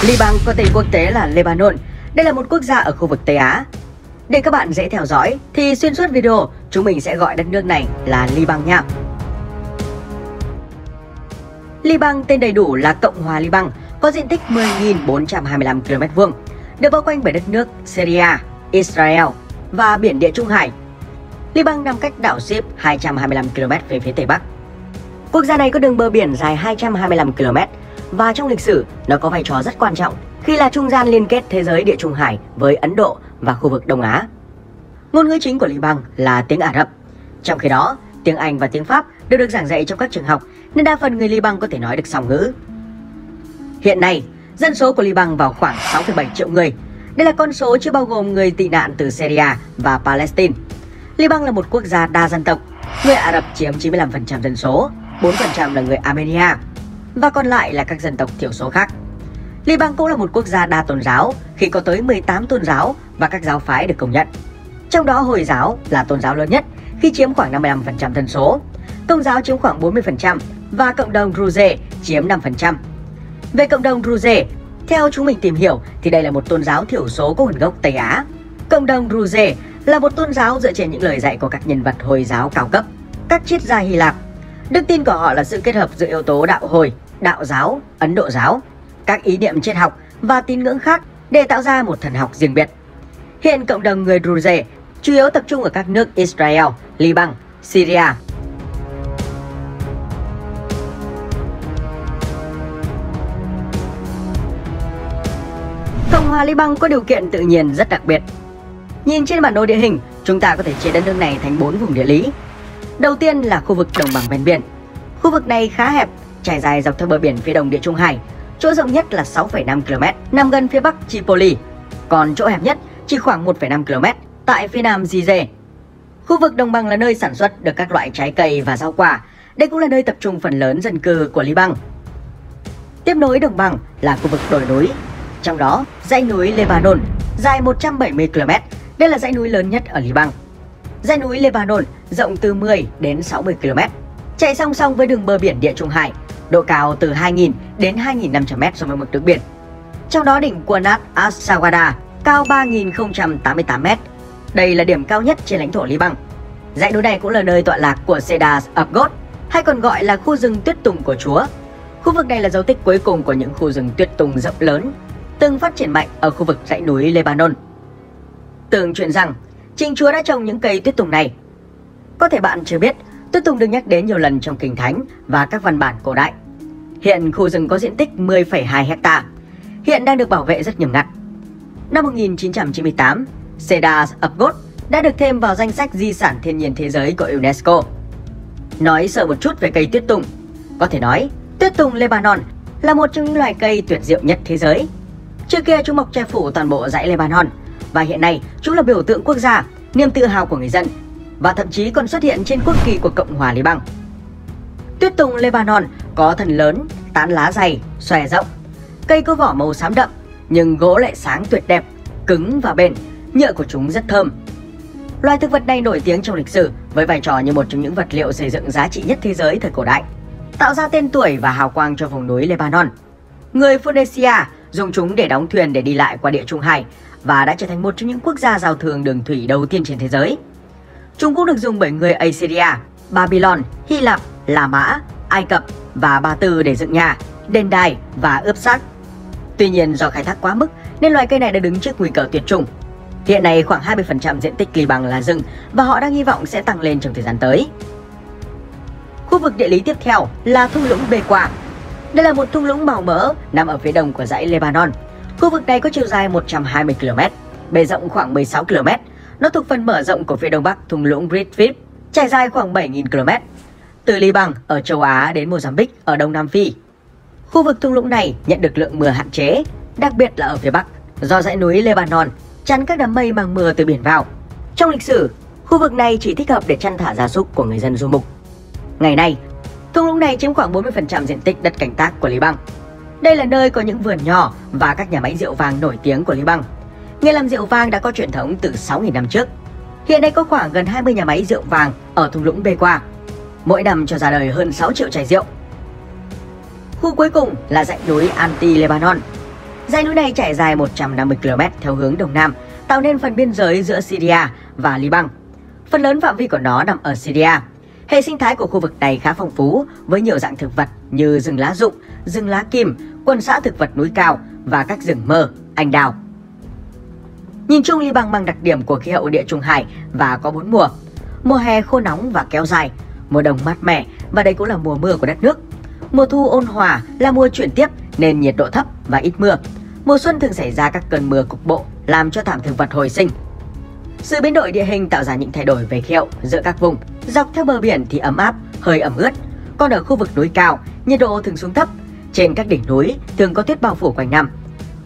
Liban có tên quốc tế là Lebanon. Đây là một quốc gia ở khu vực Tây Á. Để các bạn dễ theo dõi thì xuyên suốt video chúng mình sẽ gọi đất nước này là Liban nha. Liban tên đầy đủ là Cộng hòa Liban, có diện tích 10.425 km², được bao quanh bởi đất nước Syria, Israel và biển Địa Trung Hải. Liban nằm cách đảo Ship 225 km về phía Tây Bắc. Quốc gia này có đường bờ biển dài 225 km và trong lịch sử nó có vai trò rất quan trọng khi là trung gian liên kết thế giới Địa Trung Hải với Ấn Độ và khu vực Đông Á. Ngôn ngữ chính của Liban là tiếng Ả Rập. Trong khi đó, tiếng Anh và tiếng Pháp đều được giảng dạy trong các trường học nên đa phần người Liban có thể nói được song ngữ. Hiện nay, dân số của Liban vào khoảng 6,7 triệu người. Đây là con số chưa bao gồm người tị nạn từ Syria và Palestine. Liban là một quốc gia đa dân tộc. Người Ả Rập chiếm 95% dân số, 4% là người Armenia và còn lại là các dân tộc thiểu số khác. Liban cũng là một quốc gia đa tôn giáo khi có tới 18 tôn giáo và các giáo phái được công nhận. Trong đó Hồi giáo là tôn giáo lớn nhất khi chiếm khoảng 55% dân số, Công giáo chiếm khoảng 40% và cộng đồng Druze chiếm 5%. Về cộng đồng Druze, theo chúng mình tìm hiểu thì đây là một tôn giáo thiểu số có nguồn gốc Tây Á. Cộng đồng Druze là một tôn giáo dựa trên những lời dạy của các nhân vật Hồi giáo cao cấp, các triết gia Hy Lạp. Đức tin của họ là sự kết hợp giữa yếu tố đạo Hồi, đạo giáo, Ấn Độ giáo, các ý niệm triết học và tín ngưỡng khác để tạo ra một thần học riêng biệt. Hiện cộng đồng người Druze chủ yếu tập trung ở các nước Israel, Liban, Syria. Cộng hòa Liban có điều kiện tự nhiên rất đặc biệt. Nhìn trên bản đồ địa hình, chúng ta có thể chia đất nước này thành 4 vùng địa lý. Đầu tiên là khu vực đồng bằng ven biển. Khu vực này khá hẹp, trải dài dọc theo bờ biển phía đông Địa Trung Hải. Chỗ rộng nhất là 6,5 km, nằm gần phía bắc Tripoli, còn chỗ hẹp nhất chỉ khoảng 1,5 km tại phía nam Gizeh. Khu vực đồng bằng là nơi sản xuất được các loại trái cây và rau quả. Đây cũng là nơi tập trung phần lớn dân cư của Liban. Tiếp nối đồng bằng là khu vực đồi núi, trong đó dãy núi Lebanon dài 170 km. Đây là dãy núi lớn nhất ở Liban. Dãy núi Lebanon rộng từ 10 đến 60 km, chạy song song với đường bờ biển Địa Trung Hải, độ cao từ 2.000 đến 2.500 m so với mực nước biển. Trong đó đỉnh Qunat As-Sawada cao 3.088 m. Đây là điểm cao nhất trên lãnh thổ Liban. Dãy núi này cũng là nơi tọa lạc của Cedars Abgod, hay còn gọi là khu rừng tuyết tùng của Chúa. Khu vực này là dấu tích cuối cùng của những khu rừng tuyết tùng rộng lớn từng phát triển mạnh ở khu vực dãy núi Lebanon. Tương truyền rằng Chính Chúa đã trồng những cây tuyết tùng này. Có thể bạn chưa biết, tuyết tùng được nhắc đến nhiều lần trong Kinh Thánh và các văn bản cổ đại. Hiện khu rừng có diện tích 10,2 hecta, hiện đang được bảo vệ rất nghiêm ngặt. Năm 1998, Cedars Abgod đã được thêm vào danh sách di sản thiên nhiên thế giới của UNESCO. Nói sơ một chút về cây tuyết tùng, có thể nói tuyết tùng Lebanon là một trong những loài cây tuyệt diệu nhất thế giới. Trước kia chúng mọc che phủ toàn bộ dãy Lebanon và hiện nay chúng là biểu tượng quốc gia, niềm tự hào của người dân và thậm chí còn xuất hiện trên quốc kỳ của Cộng hòa Liban. Tuyết tùng Lebanon có thân lớn, tán lá dày, xòe rộng. Cây có vỏ màu xám đậm nhưng gỗ lại sáng tuyệt đẹp, cứng và bền, nhựa của chúng rất thơm. Loài thực vật này nổi tiếng trong lịch sử với vai trò như một trong những vật liệu xây dựng giá trị nhất thế giới thời cổ đại, tạo ra tên tuổi và hào quang cho vùng núi Lebanon. Người Phoenicia dùng chúng để đóng thuyền để đi lại qua Địa Trung Hải và đã trở thành một trong những quốc gia giao thương đường thủy đầu tiên trên thế giới. Chúng cũng được dùng bởi người Assyria, Babylon, Hy Lạp, La Mã, Ai Cập và Ba Tư để dựng nhà, đền đài và ướp xác. Tuy nhiên do khai thác quá mức nên loài cây này đã đứng trước nguy cơ tuyệt chủng. Hiện nay khoảng 20% diện tích Liban là rừng và họ đang hy vọng sẽ tăng lên trong thời gian tới. Khu vực địa lý tiếp theo là thung lũng Bekaa. Đây là một thung lũng màu mỡ nằm ở phía đông của dãy Lebanon. Khu vực này có chiều dài 120 km, bề rộng khoảng 16 km. Nó thuộc phần mở rộng của phía đông bắc thung lũng Great Fifth, trải dài khoảng 7.000 km, từ Liban ở châu Á đến Mozambique ở đông Nam Phi. Khu vực thung lũng này nhận được lượng mưa hạn chế, đặc biệt là ở phía bắc, do dãy núi Lebanon chắn các đám mây mang mưa từ biển vào. Trong lịch sử, khu vực này chỉ thích hợp để chăn thả gia súc của người dân du mục. Ngày nay, thung lũng này chiếm khoảng 40% diện tích đất canh tác của Liban. Đây là nơi có những vườn nho và các nhà máy rượu vang nổi tiếng của Liban. Nghề làm rượu vang đã có truyền thống từ 6.000 năm trước. Hiện nay có khoảng gần 20 nhà máy rượu vang ở thung lũng Bekaa, mỗi năm cho ra đời hơn 6 triệu chai rượu. Khu cuối cùng là dãy núi Anti-Lebanon. Dãy núi này trải dài 150 km theo hướng đông nam, tạo nên phần biên giới giữa Syria và Liban. Phần lớn phạm vi của nó nằm ở Syria. Hệ sinh thái của khu vực này khá phong phú với nhiều dạng thực vật như rừng lá rụng, rừng lá kim, quần xã thực vật núi cao và các rừng mơ, anh đào. Nhìn chung, Liban mang đặc điểm của khí hậu địa Trung Hải và có 4 mùa. Mùa hè khô nóng và kéo dài, mùa đông mát mẻ và đây cũng là mùa mưa của đất nước. Mùa thu ôn hòa là mùa chuyển tiếp nên nhiệt độ thấp và ít mưa. Mùa xuân thường xảy ra các cơn mưa cục bộ làm cho thảm thực vật hồi sinh. Sự biến đổi địa hình tạo ra những thay đổi về khí hậu giữa các vùng. Dọc theo bờ biển thì ấm áp, hơi ẩm ướt, còn ở khu vực núi cao, nhiệt độ thường xuống thấp. Trên các đỉnh núi thường có tuyết bao phủ quanh năm.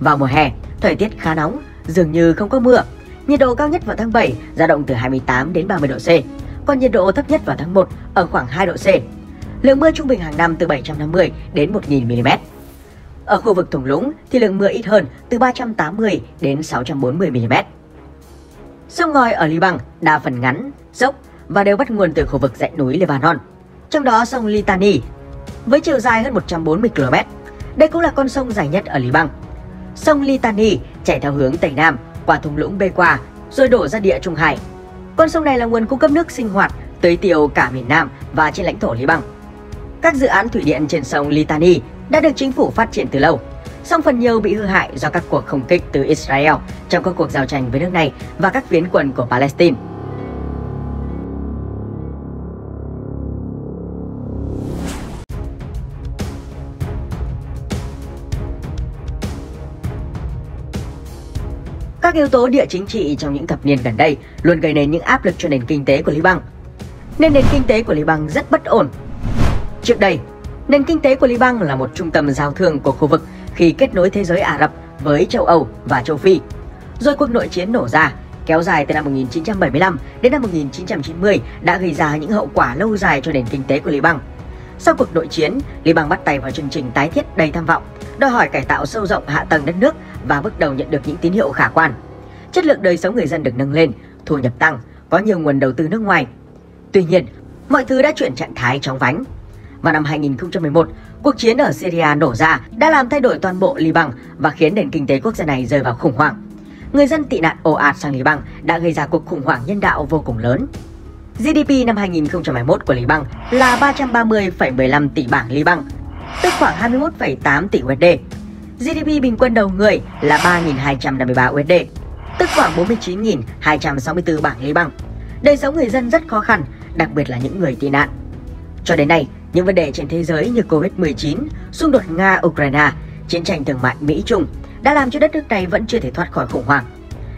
Vào mùa hè, thời tiết khá nóng, dường như không có mưa. Nhiệt độ cao nhất vào tháng 7 dao động từ 28 đến 30 độ C, còn nhiệt độ thấp nhất vào tháng 1 ở khoảng 2 độ C. Lượng mưa trung bình hàng năm từ 750 đến 1000 mm. Ở khu vực thung lũng thì lượng mưa ít hơn, từ 380 đến 640 mm. Sông ngòi ở Liban đa phần ngắn, dốc và đều bắt nguồn từ khu vực dãy núi Lebanon. Trong đó sông Litani với chiều dài hơn 140 km. Đây cũng là con sông dài nhất ở Liban. Sông Litani chảy theo hướng Tây Nam qua thung lũng Bekaa rồi đổ ra địa Trung Hải. Con sông này là nguồn cung cấp nước sinh hoạt tưới tiêu cả miền Nam và trên lãnh thổ Liban. Các dự án thủy điện trên sông Litani đã được chính phủ phát triển từ lâu, song phần nhiều bị hư hại do các cuộc không kích từ Israel trong các cuộc giao tranh với nước này và các phiến quân của Palestine. Các yếu tố địa chính trị trong những thập niên gần đây luôn gây nên những áp lực cho nền kinh tế của Liban. Nên nền kinh tế của Liban rất bất ổn. Trước đây, nền kinh tế của Liban là một trung tâm giao thương của khu vực khi kết nối thế giới Ả Rập với châu Âu và châu Phi. Rồi cuộc nội chiến nổ ra, kéo dài từ năm 1975 đến năm 1990 đã gây ra những hậu quả lâu dài cho nền kinh tế của Liban. Sau cuộc nội chiến, Liban bắt tay vào chương trình tái thiết đầy tham vọng, đòi hỏi cải tạo sâu rộng hạ tầng đất nước và bước đầu nhận được những tín hiệu khả quan. Chất lượng đời sống người dân được nâng lên, thu nhập tăng, có nhiều nguồn đầu tư nước ngoài. Tuy nhiên, mọi thứ đã chuyển trạng thái chóng vánh. Vào năm 2011, cuộc chiến ở Syria nổ ra đã làm thay đổi toàn bộ Liban và khiến nền kinh tế quốc gia này rơi vào khủng hoảng. Người dân tị nạn ồ ạt sang Liban đã gây ra cuộc khủng hoảng nhân đạo vô cùng lớn. GDP năm 2021 của Liban là 330,15 tỷ bảng Liban, tức khoảng 21,8 tỷ USD. GDP bình quân đầu người là 3.253 USD, tức khoảng 49.264 bảng Liban. Đời sống người dân rất khó khăn, đặc biệt là những người tị nạn. Cho đến nay, những vấn đề trên thế giới như Covid-19, xung đột Nga-Ukraine, chiến tranh thương mại Mỹ-Trung đã làm cho đất nước này vẫn chưa thể thoát khỏi khủng hoảng.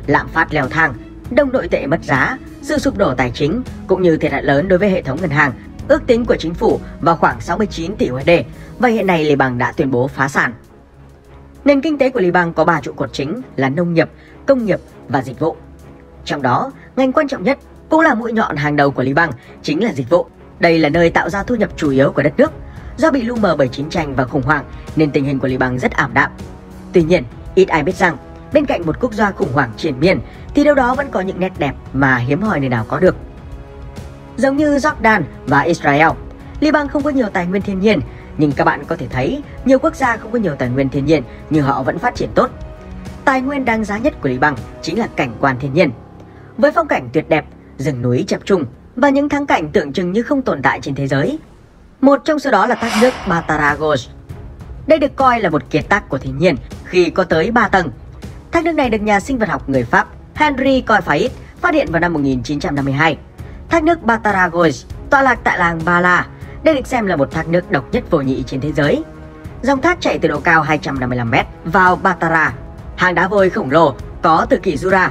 Lạm phát leo thang, đồng nội tệ mất giá, sự sụp đổ tài chính cũng như thiệt hại lớn đối với hệ thống ngân hàng, ước tính của chính phủ vào khoảng 69 tỷ USD và hiện nay Liban đã tuyên bố phá sản. Nền kinh tế của Liban có 3 trụ cột chính là nông nghiệp, công nghiệp và dịch vụ. Trong đó, ngành quan trọng nhất cũng là mũi nhọn hàng đầu của Liban chính là dịch vụ. Đây là nơi tạo ra thu nhập chủ yếu của đất nước. Do bị lu mờ bởi chiến tranh và khủng hoảng nên tình hình của Liban rất ảm đạm. Tuy nhiên, ít ai biết rằng bên cạnh một quốc gia khủng hoảng triền miên thì đâu đó vẫn có những nét đẹp mà hiếm hoi nơi nào có được. Giống như Jordan và Israel, Liban không có nhiều tài nguyên thiên nhiên, nhưng các bạn có thể thấy nhiều quốc gia không có nhiều tài nguyên thiên nhiên nhưng họ vẫn phát triển tốt. Tài nguyên đáng giá nhất của Liban chính là cảnh quan thiên nhiên. Với phong cảnh tuyệt đẹp, rừng núi chập trùng và những thắng cảnh tưởng chừng như không tồn tại trên thế giới. Một trong số đó là thác nước Bataragos. Đây được coi là một kiệt tác của thiên nhiên khi có tới 3 tầng. Thác nước này được nhà sinh vật học người Pháp Henri Coyfait phát hiện vào năm 1952. Thác nước Bataragos tọa lạc tại làng Ba La. Đây được xem là một thác nước độc nhất vô nhị trên thế giới. Dòng thác chảy từ độ cao 255m vào Batara, hang đá vôi khổng lồ có từ kỷ Jura.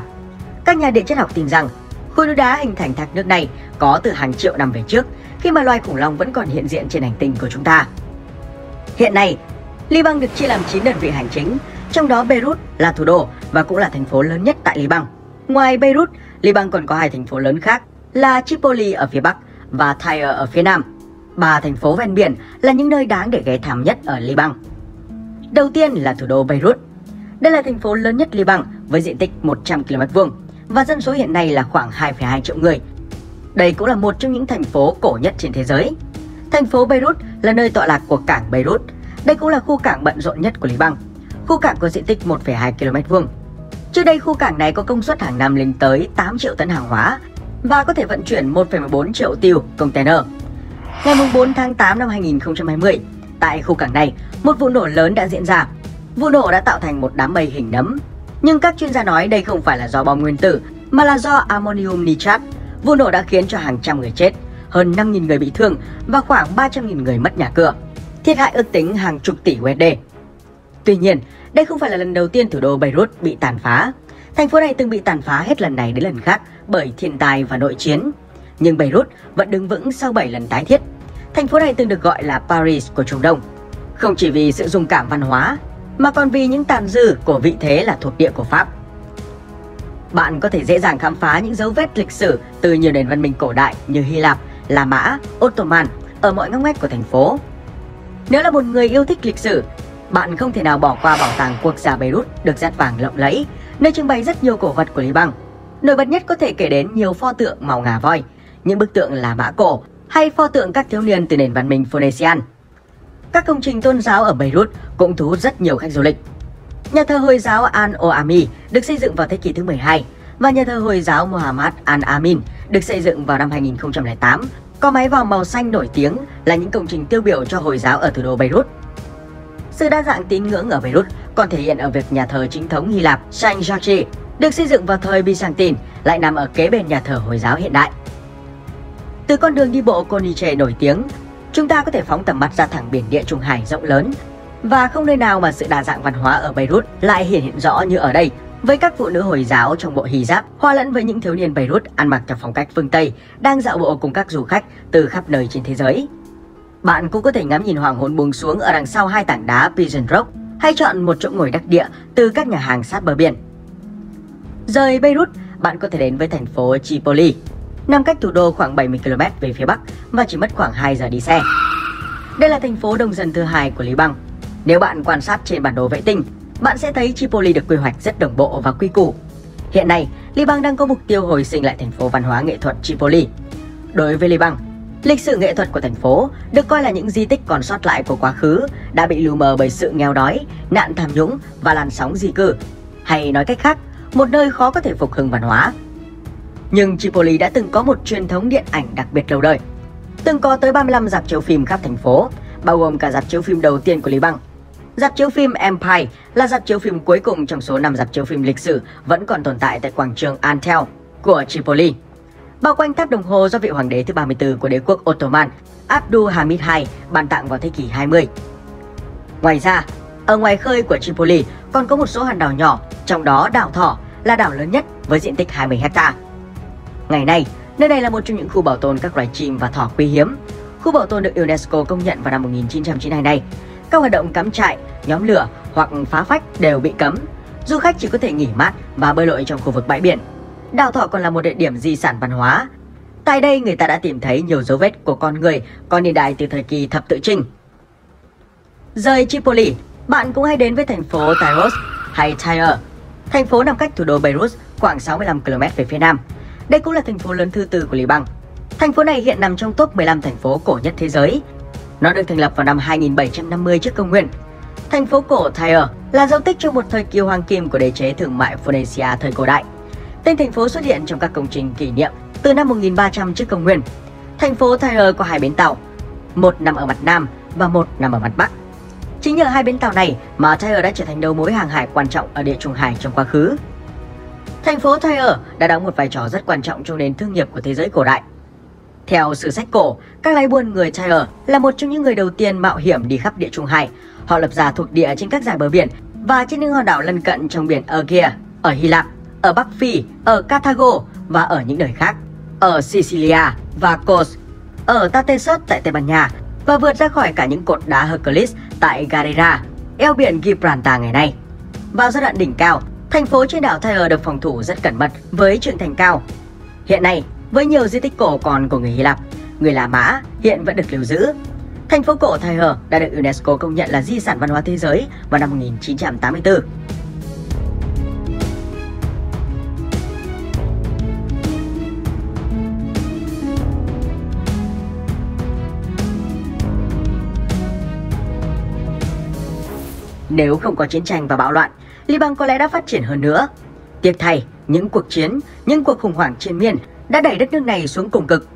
Các nhà địa chất học tin rằng khối núi đá hình thành thác nước này có từ hàng triệu năm về trước, khi mà loài khủng long vẫn còn hiện diện trên hành tinh của chúng ta. Hiện nay, Liban được chia làm 9 đơn vị hành chính, trong đó Beirut là thủ đô và cũng là thành phố lớn nhất tại Liban. Ngoài Beirut, Liban còn có 2 thành phố lớn khác là Tripoli ở phía Bắc và Tyre ở phía Nam. 3 thành phố ven biển là những nơi đáng để ghé thăm nhất ở Liban. Đầu tiên là thủ đô Beirut. Đây là thành phố lớn nhất Liban với diện tích 100 km² và dân số hiện nay là khoảng 2,2 triệu người. Đây cũng là một trong những thành phố cổ nhất trên thế giới. Thành phố Beirut là nơi tọa lạc của cảng Beirut. Đây cũng là khu cảng bận rộn nhất của Liban. Khu cảng có diện tích 1,2 km². Trước đây khu cảng này có công suất hàng năm lên tới 8 triệu tấn hàng hóa và có thể vận chuyển 1,14 triệu TEU container. Ngày 4 tháng 8 năm 2020, tại khu cảng này, một vụ nổ lớn đã diễn ra. Vụ nổ đã tạo thành một đám mây hình nấm. Nhưng các chuyên gia nói đây không phải là do bom nguyên tử mà là do ammonium nitrat. Vụ nổ đã khiến cho hàng trăm người chết, hơn 5.000 người bị thương và khoảng 300.000 người mất nhà cửa. Thiệt hại ước tính hàng chục tỷ USD. Tuy nhiên, đây không phải là lần đầu tiên thủ đô Beirut bị tàn phá. Thành phố này từng bị tàn phá hết lần này đến lần khác bởi thiên tai và nội chiến. Nhưng Beirut vẫn đứng vững sau 7 lần tái thiết. Thành phố này từng được gọi là Paris của Trung Đông, không chỉ vì sự dung cảm văn hóa, mà còn vì những tàn dư của vị thế là thuộc địa của Pháp. Bạn có thể dễ dàng khám phá những dấu vết lịch sử từ nhiều nền văn minh cổ đại như Hy Lạp, La Mã, Ottoman ở mọi ngóc ngách của thành phố. Nếu là một người yêu thích lịch sử, bạn không thể nào bỏ qua bảo tàng quốc gia Beirut được dát vàng lộng lẫy, nơi trưng bày rất nhiều cổ vật của Liban. Nổi bật nhất có thể kể đến nhiều pho tượng màu ngà voi, những bức tượng La Mã cổ hay pho tượng các thiếu niên từ nền văn minh Phoenician. Các công trình tôn giáo ở Beirut cũng thu hút rất nhiều khách du lịch. Nhà thờ Hồi giáo Al-Oami được xây dựng vào thế kỷ thứ 12 và nhà thờ Hồi giáo Muhammad Al-Amin được xây dựng vào năm 2008, có mái vòm màu xanh nổi tiếng là những công trình tiêu biểu cho Hồi giáo ở thủ đô Beirut. Sự đa dạng tín ngưỡng ở Beirut còn thể hiện ở việc nhà thờ chính thống Hy Lạp Saint George được xây dựng vào thời Byzantine lại nằm ở kế bên nhà thờ Hồi giáo hiện đại. Từ con đường đi bộ Corniche nổi tiếng, chúng ta có thể phóng tầm mắt ra thẳng biển Địa Trung Hải rộng lớn. Và không nơi nào mà sự đa dạng văn hóa ở Beirut lại hiện rõ như ở đây, với các phụ nữ Hồi giáo trong bộ hijab hòa lẫn với những thiếu niên Beirut ăn mặc theo phong cách phương Tây đang dạo bộ cùng các du khách từ khắp nơi trên thế giới. Bạn cũng có thể ngắm nhìn hoàng hôn buông xuống ở đằng sau hai tảng đá Pigeon Rock hay chọn một chỗ ngồi đắc địa từ các nhà hàng sát bờ biển. Rời Beirut, bạn có thể đến với thành phố Tripoli, nằm cách thủ đô khoảng 70 km về phía bắc và chỉ mất khoảng 2 giờ đi xe. Đây là thành phố đông dân thứ hai của Liban. Nếu bạn quan sát trên bản đồ vệ tinh, bạn sẽ thấy Tripoli được quy hoạch rất đồng bộ và quy củ. Hiện nay, Liban đang có mục tiêu hồi sinh lại thành phố văn hóa nghệ thuật Tripoli. Đối với Liban, lịch sử nghệ thuật của thành phố được coi là những di tích còn sót lại của quá khứ đã bị lu mờ bởi sự nghèo đói, nạn tham nhũng và làn sóng di cư. Hay nói cách khác, một nơi khó có thể phục hưng văn hóa. Nhưng Tripoli đã từng có một truyền thống điện ảnh đặc biệt lâu đời. Từng có tới 35 rạp chiếu phim khắp thành phố, bao gồm cả rạp chiếu phim đầu tiên của Liban. Rạp chiếu phim Empire là rạp chiếu phim cuối cùng trong số 5 rạp chiếu phim lịch sử vẫn còn tồn tại tại quảng trường Antel của Tripoli, bao quanh tháp đồng hồ do vị hoàng đế thứ 34 của đế quốc Ottoman Abdul Hamid II ban tặng vào thế kỷ 20. Ngoài ra, ở ngoài khơi của Tripoli còn có một số hòn đảo nhỏ, trong đó đảo Thỏ là đảo lớn nhất với diện tích 20 ha. Ngày nay, nơi này là một trong những khu bảo tồn các loài chim và thỏ quý hiếm. Khu bảo tồn được UNESCO công nhận vào năm 1992 này. Các hoạt động cắm trại, nhóm lửa hoặc phá phách đều bị cấm. Du khách chỉ có thể nghỉ mát và bơi lội trong khu vực bãi biển. Đảo Thỏ còn là một địa điểm di sản văn hóa. Tại đây người ta đã tìm thấy nhiều dấu vết của con người có niên đại từ thời kỳ thập tự chinh. Rời Tripoli, bạn cũng hãy đến với thành phố Tyros hay Tyre. Thành phố nằm cách thủ đô Beirut khoảng 65 km về phía nam. Đây cũng là thành phố lớn thứ tư của Liban. Thành phố này hiện nằm trong top 15 thành phố cổ nhất thế giới. Nó được thành lập vào năm 2750 trước công nguyên. Thành phố cổ Tyre là dấu tích cho một thời kỳ hoàng kim của đế chế thương mại Phoenicia thời cổ đại. Tên thành phố xuất hiện trong các công trình kỷ niệm từ năm 1300 trước công nguyên. Thành phố Tyre có hai bến tàu, một nằm ở mặt nam và một nằm ở mặt bắc. Chính nhờ hai bến tàu này mà Tyre đã trở thành đầu mối hàng hải quan trọng ở Địa Trung Hải trong quá khứ. Thành phố Tyre đã đóng một vai trò rất quan trọng trong nền thương nghiệp của thế giới cổ đại. Theo sử sách cổ, các lái buôn người Tyre là một trong những người đầu tiên mạo hiểm đi khắp Địa Trung Hải. Họ lập ra thuộc địa trên các dải bờ biển và trên những hòn đảo lân cận trong biển Aegea, ở Hy Lạp, ở Bắc Phi, ở Carthago và ở những nơi khác, ở Sicilia và Kos, ở Tartessos tại Tây Ban Nha và vượt ra khỏi cả những cột đá Hercules tại Gadara, eo biển Gibraltar ngày nay. Vào giai đoạn đỉnh cao, thành phố trên đảo Tyre được phòng thủ rất cẩn mật với tường thành cao. Hiện nay, với nhiều di tích cổ còn của người Hy Lạp, người La Mã hiện vẫn được lưu giữ. Thành phố cổ Tyre đã được UNESCO công nhận là di sản văn hóa thế giới vào năm 1984. Nếu không có chiến tranh và bạo loạn, Liban có lẽ đã phát triển hơn nữa. Tiếc thay, những cuộc chiến, những cuộc khủng hoảng triền miên đã đẩy đất nước này xuống cùng cực.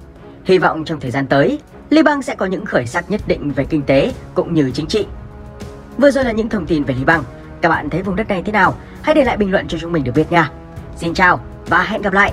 Hy vọng trong thời gian tới, Liban sẽ có những khởi sắc nhất định về kinh tế cũng như chính trị. Vừa rồi là những thông tin về Liban. Các bạn thấy vùng đất này thế nào? Hãy để lại bình luận cho chúng mình được biết nha. Xin chào và hẹn gặp lại!